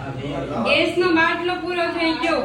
Gas નો બાટલો પૂરો થઈ ગયો.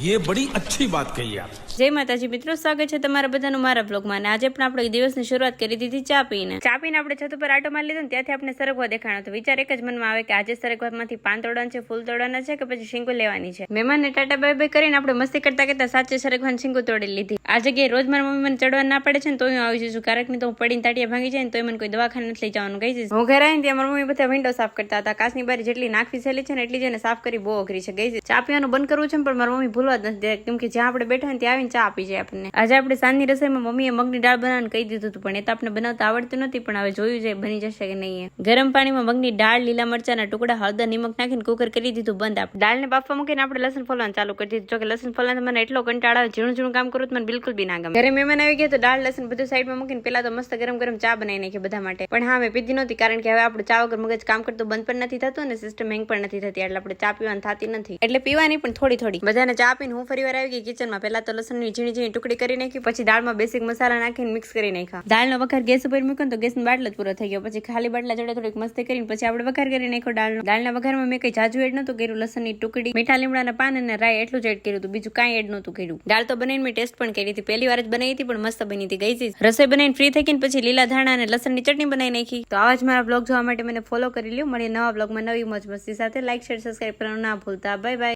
ये बड़ी अच्छी बात कही आप. જય માતાજી મિત્રો, સ્વાગત છે તમારા બધાનું મારા બ્લોગમાં. અને આજે પણ આપણે દિવસની શરૂઆત કરી દીધી ચા પીને. આપણે છત ઉપર આટો મારી લીધો ને ત્યાંથી આપણે સરગવા દેખાણો તો વિચાર એક જ મનમાં આવે કે આજે સરગવામાંથી પાન તોડવાના છે, ફૂલ તોડવાના છે કે પછી શીંગો લેવાની છે. મહેમાનને ટાટા બાય બાય કરીને આપણે મસ્તી કરતા કરતા સાચે સરગવાની શીંગો તોડી લીધી. આ જગ્યાએ રોજ મારા મમ્મી મને ચડવા ના પડે છે ને તો હું આવી જઈશું, કારણ કે તો હું પડીને તાટિયા ભાંગી જાય ને તો મને કોઈ દવાખાને નથી લઈ જવાનું કહી જઈશ. હું ઘરે આવીને ત્યાં મારા મમ્મી બધા વિન્ડો સાફ કરતા હતા. કાચની બારી જેટલી નાખવી સહેલી છે ને એટલી જ એને સાફ કરી બહુ અઘરી છે ગઈ. ચા પીવાનું બંધ કરવું છે પણ મારા મમ્મી ભૂલવા જ નથી, કેમ કે જ્યાં આપણે બેઠા ને ત્યાં આવીને ચા આપી જાય આપણને. આજે આપણે સાંજની રસોઈમાં મમ્મીએ મગની દાળ બનાવવાનું કહી દીધું હતું, પણ એ તો આપણે બનાવતા આવડતું નથી, પણ હવે જોયું છે બની જશે કે નહીં. ગરમ પાણીમાં મગની દાળ, લીલા મરચાના ટુકડા, હળદર, નિમક નાખીને કુકર કરી દીધું બંધ. આપણે દાળને બાફવા મૂકીને આપણે લસણ ફોલવાનું ચાલુ કરી દીધું. જો કે લસણ ફોલવાનું મને એટલો કંટાળો આવે, ઝીણું ઝીણું કામ કરું તો મને બિલકુલ બી ના ગમે. ઘરે મહેમાન આવી ગયા તો દાળ લસણ બધું સાઈડમાં મૂકીને પેલા તો મસ્ત ગરમ ગરમ ચા બનાવી નાખી બધા માટે. પણ હા, મેં પીધી નહોતી, કારણ કે હવે આપણું ચા વગર મગજ કામ કરતું બંધ પણ નથી થતું અને સિસ્ટમ હેંગ પણ નથી થતી, એટલે આપણે ચા પીવાની થતી નથી. એટલે પીવાની પણ થોડી થોડી. બધાને ચા પીને હું ફરી વાર આવી ગઈ કિચનમાં. પહેલા તો લસણની ઝીણી ઝીણી ટુકડી કરી નાખી, પછી દાળમાં બેસિક મસાલા નાખીને મિક્સ કરી નાખ્યા. દાળનો વઘાર ગેસ ઉપર મૂક્યો તો ગેસનો બાટલો જ પૂરો થઈ ગયો. પછી ખાલી બાટલા જોડે થોડીક મસ્તી કરીને પછી આપણે વઘાર કરી નાખ્યો દાળનો. દાળના વઘારમાં મેં કઈ જાજુ એડ નહોતું કર્યું. લસણની ટુકડી, મીઠા લીમડાના પાન અને રાઈ એટલું જ એડ કર્યું હતું, બીજું કાંઈ એડ નહોતું કર્યું. દાળ તો બનાવીને મેં ટેસ્ટ પણ કરી હતી, પહેલી વાર જ બનાવી હતી પણ મસ્ત બની હતી ગઈ. રસોઈ બનાવીને ફ્રી થઈ ગઈ પછી લીલા ધાણા અને લસણની ચટણી બનાવી નાખી. તો આવા જ મારા બ્લોગ જોવા માટે મને ફોલો કરી લ્યો. મળીએ નવા બ્લોગમાં નવી મોજ મસ્તી સાથે. લાઈક, શેર, સબસ્ક્રાઇબ કરવાનું ના ભૂલતા. Bye bye.